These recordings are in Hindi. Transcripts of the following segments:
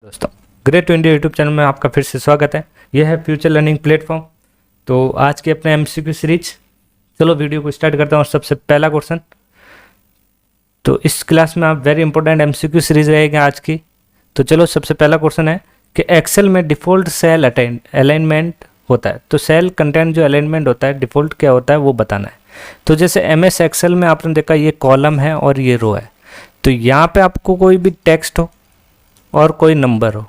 दोस्तों, ग्रेट इंडिया यूट्यूब चैनल में आपका फिर से स्वागत है। यह है फ्यूचर लर्निंग प्लेटफॉर्म। तो आज के अपने एमसीक्यू सीरीज, चलो वीडियो को स्टार्ट करता हूँ। और सबसे पहला क्वेश्चन, तो इस क्लास में आप वेरी इंपॉर्टेंट एमसीक्यू सीरीज रहेगा आज की। तो चलो सबसे पहला क्वेश्चन है कि एक्सेल में डिफ़ॉल्ट सेल अलाइनमेंट होता है। तो सेल कंटेंट जो अलाइनमेंट होता है डिफ़ॉल्ट क्या होता है वो बताना है। तो जैसे एमएस एक्सेल में आपने देखा ये कॉलम है और ये रो है। तो यहाँ पे आपको कोई भी टेक्स्ट हो और कोई नंबर हो,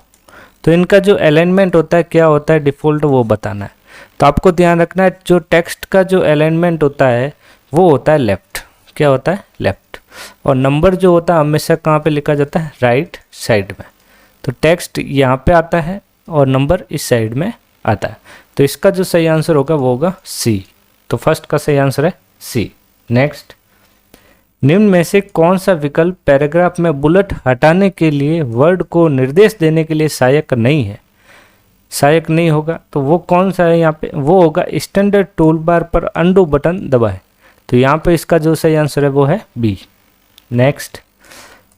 तो इनका जो अलाइनमेंट होता है क्या होता है डिफ़ॉल्ट वो बताना है। तो आपको ध्यान रखना है जो टेक्स्ट का जो अलाइनमेंट होता है वो होता है लेफ़्ट। क्या होता है? लेफ़्ट। और नंबर जो होता है हमेशा कहाँ पे लिखा जाता है? राइट साइड में। तो टेक्स्ट यहाँ पे आता है और नंबर इस साइड में आता है। तो इसका जो सही आंसर होगा वो होगा सी। तो फर्स्ट का सही आंसर है सी। नेक्स्ट, निम्न में से कौन सा विकल्प पैराग्राफ में बुलेट हटाने के लिए वर्ड को निर्देश देने के लिए सहायक नहीं है? सहायक नहीं होगा तो वो कौन सा है यहाँ पे? वो होगा स्टैंडर्ड टूल बार पर अंडू बटन दबाएं। तो यहाँ पे इसका जो सही आंसर है वो है बी। नेक्स्ट,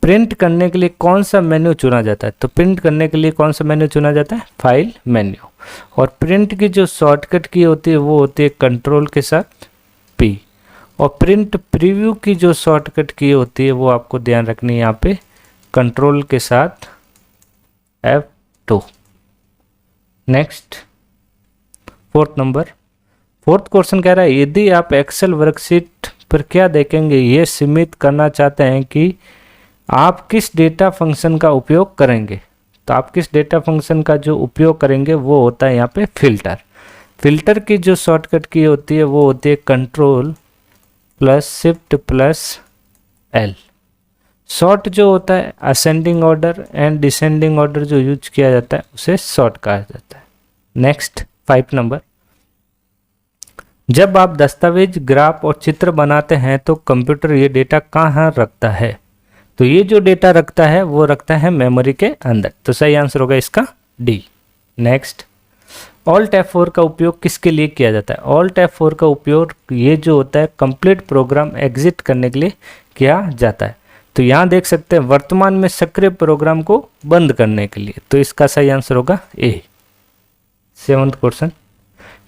प्रिंट करने के लिए कौन सा मेन्यू चुना जाता है? तो प्रिंट करने के लिए कौन सा मेन्यू चुना जाता है? File menu. और प्रिंट की जो शॉर्टकट की होती है वो होती है कंट्रोल के साथ पी। और प्रिंट प्रीव्यू की जो शॉर्टकट की होती है वो आपको ध्यान रखनी है यहाँ पे कंट्रोल के साथ F2। नेक्स्ट, फोर्थ क्वेश्चन कह रहा है यदि आप एक्सेल वर्कशीट पर क्या देखेंगे ये सीमित करना चाहते हैं कि आप किस डेटा फंक्शन का उपयोग करेंगे। तो आप किस डेटा फंक्शन का जो उपयोग करेंगे वो होता है यहाँ पे फिल्टर की जो शॉर्टकट की होती है वो होती है control plus shift plus L. Short जो होता है ascending order and descending order जो यूज किया जाता है उसे शॉर्ट कहा जाता है। नेक्स्ट, 5 नंबर, जब आप दस्तावेज, ग्राफ और चित्र बनाते हैं तो कंप्यूटर ये डेटा कहाँ रखता है? तो ये जो डेटा रखता है वो रखता है मेमोरी के अंदर। तो सही आंसर होगा इसका डी। नेक्स्ट, ऑल्ट F4 का उपयोग किसके लिए किया जाता है? ऑल्ट F4 का उपयोग ये जो होता है कंप्लीट प्रोग्राम एग्जिट करने के लिए किया जाता है। तो यहाँ देख सकते हैं वर्तमान में सक्रिय प्रोग्राम को बंद करने के लिए। तो इसका सही आंसर होगा ए। 7th क्वेश्चन,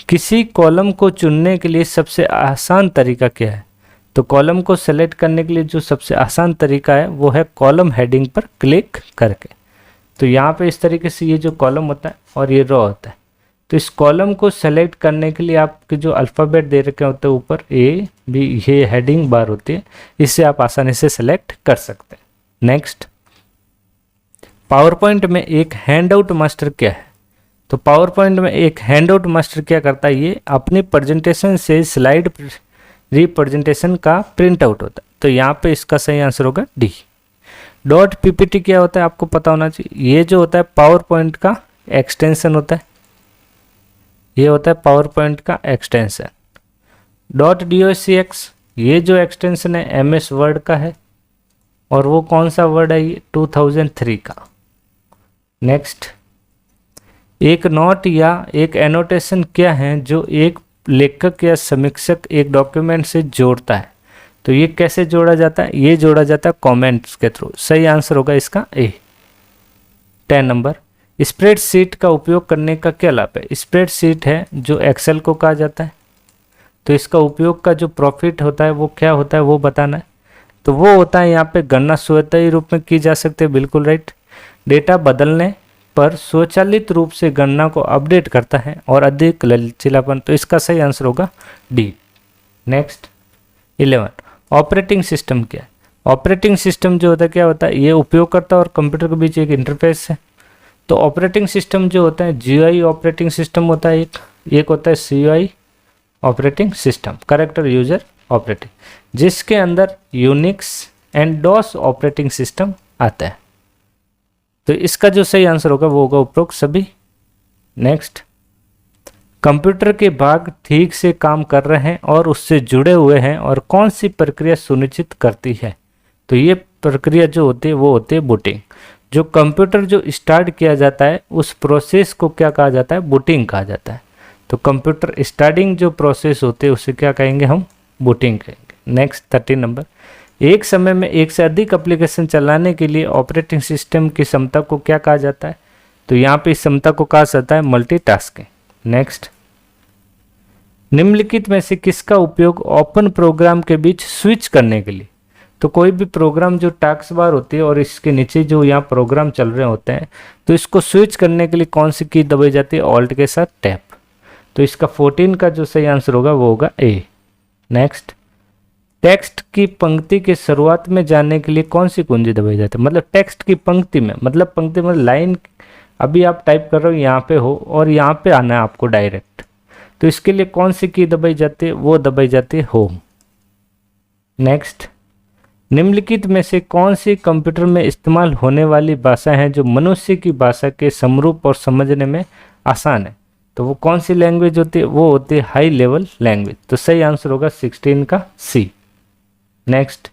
किसी कॉलम को चुनने के लिए सबसे आसान तरीका क्या है? तो कॉलम को सेलेक्ट करने के लिए जो सबसे आसान तरीका है वो है कॉलम हेडिंग पर क्लिक करके। तो यहाँ पे इस तरीके से ये जो कॉलम होता है और ये रो होता है। तो इस कॉलम को सेलेक्ट करने के लिए आपके जो अल्फ़ाबेट दे रखे होते हैं ऊपर ए बी, ये हेडिंग बार होती है, इससे आप आसानी से सेलेक्ट कर सकते हैं। नेक्स्ट, पावर पॉइंट में एक हैंडआउट मास्टर क्या है? तो पावर पॉइंट में एक हैंडआउट मास्टर क्या करता है? ये अपनी प्रेजेंटेशन से स्लाइड रिप्रेजेंटेशन का प्रिंट आउट होता है। तो यहाँ पे इसका सही आंसर होगा डी। डॉट पीपीटी क्या होता है आपको पता होना चाहिए। ये जो होता है पावर पॉइंट का एक्सटेंशन होता है। ये होता है पावर पॉइंट का एक्सटेंशन। डॉट docx ये जो एक्सटेंशन है एमएस वर्ड का है। और वो कौन सा वर्ड है? ये 2003 का। नेक्स्ट, एक नोट या एक एनोटेशन क्या है जो एक लेखक या समीक्षक एक डॉक्यूमेंट से जोड़ता है? तो ये कैसे जोड़ा जाता है? ये जोड़ा जाता है कमेंट्स के थ्रू। सही आंसर होगा इसका ए। 10 नंबर, स्प्रेडशीट का उपयोग करने का क्या लाभ है? स्प्रेडशीट है जो एक्सेल को कहा जाता है। तो इसका उपयोग का जो प्रॉफिट होता है वो क्या होता है वो बताना है। तो वो होता है यहाँ पे गणना स्वतः रूप में की जा सकती है, बिल्कुल राइट। डेटा बदलने पर स्वचालित रूप से गणना को अपडेट करता है और अधिक लचीलापन। तो इसका सही आंसर होगा डी। नेक्स्ट, 11, ऑपरेटिंग सिस्टम क्या है? ऑपरेटिंग सिस्टम जो होता है क्या होता है? ये उपयोगकर्ता और कंप्यूटर के बीच एक इंटरफेस है। तो ऑपरेटिंग सिस्टम जो होता है GUI ऑपरेटिंग सिस्टम होता है, एक होता है CUI operating system, character user operating, जिसके अंदर Unix and DOS operating system आता है। तो इसका जो सही आंसर होगा वो होगा उपरोक्त सभी। नेक्स्ट, कंप्यूटर के भाग ठीक से काम कर रहे हैं और उससे जुड़े हुए हैं और कौन सी प्रक्रिया सुनिश्चित करती है? तो ये प्रक्रिया जो होती है वो होती है बूटिंग। जो कंप्यूटर जो स्टार्ट किया जाता है उस प्रोसेस को क्या कहा जाता है? बूटिंग कहा जाता है। तो कंप्यूटर स्टार्टिंग जो प्रोसेस होती है उसे क्या कहेंगे हम? बूटिंग कहेंगे। नेक्स्ट, 13 नंबर, एक समय में एक से अधिक एप्लीकेशन चलाने के लिए ऑपरेटिंग सिस्टम की क्षमता को क्या कहा जाता है? तो यहाँ पे इस क्षमता को कहा जाता है मल्टीटास्किंग। नेक्स्ट, निम्नलिखित में से किसका उपयोग ओपन प्रोग्राम के बीच स्विच करने के लिए? तो कोई भी प्रोग्राम जो टास्क बार होती है और इसके नीचे जो यहाँ प्रोग्राम चल रहे होते हैं, तो इसको स्विच करने के लिए कौन सी की दबाई जाती है? ऑल्ट के साथ टैप। तो इसका 14 का जो सही आंसर होगा वो होगा ए। नेक्स्ट, टेक्स्ट की पंक्ति के शुरुआत में जाने के लिए कौन सी कुंजी दबाई जाती है? मतलब टेक्स्ट की पंक्ति में, मतलब पंक्ति में लाइन अभी आप टाइप कर रहे हो यहाँ पे हो और यहाँ पे आना है आपको डायरेक्ट, तो इसके लिए कौन सी की दबाई जाती है? वो दबाई जाती है होम। नेक्स्ट, निम्नलिखित में से कौन सी कंप्यूटर में इस्तेमाल होने वाली भाषा है जो मनुष्य की भाषा के समरूप और समझने में आसान है? तो वो कौन सी लैंग्वेज होती है? वो होती है हाई लेवल लैंग्वेज। तो सही आंसर होगा 16 का सी। नेक्स्ट,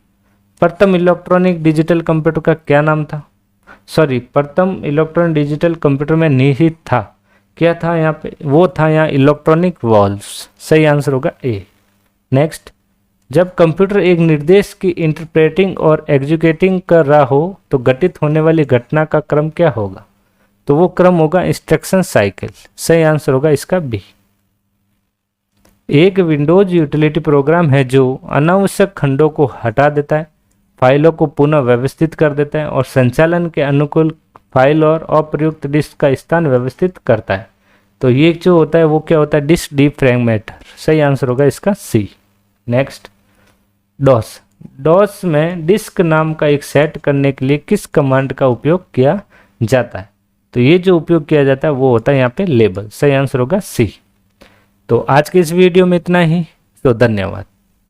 प्रथम इलेक्ट्रॉनिक डिजिटल कंप्यूटर का क्या नाम था? प्रथम इलेक्ट्रॉनिक डिजिटल कंप्यूटर में निहित था, क्या था यहाँ पे? वो था यहाँ इलेक्ट्रॉनिक वॉल्व्स। सही आंसर होगा ए। नेक्स्ट, जब कंप्यूटर एक निर्देश की इंटरप्रेटिंग और एग्जीक्यूटिंग कर रहा हो तो घटित होने वाली घटना का क्रम क्या होगा? तो वो क्रम होगा इंस्ट्रक्शन साइकिल। सही आंसर होगा इसका बी। एक विंडोज यूटिलिटी प्रोग्राम है जो अनावश्यक खंडों को हटा देता है, फाइलों को पुनः व्यवस्थित कर देता है और संचालन के अनुकूल फाइल और अप्रयुक्त डिस्क का स्थान व्यवस्थित करता है। तो ये जो होता है वो क्या होता है? Disk defragmenter. सही आंसर होगा इसका सी। नेक्स्ट, डॉस में डिस्क नाम का एक सेट करने के लिए किस कमांड का उपयोग किया जाता है? तो ये जो उपयोग किया जाता है वो होता है यहाँ पे लेबल। सही आंसर होगा सी। तो आज के इस वीडियो में इतना ही, तो धन्यवाद।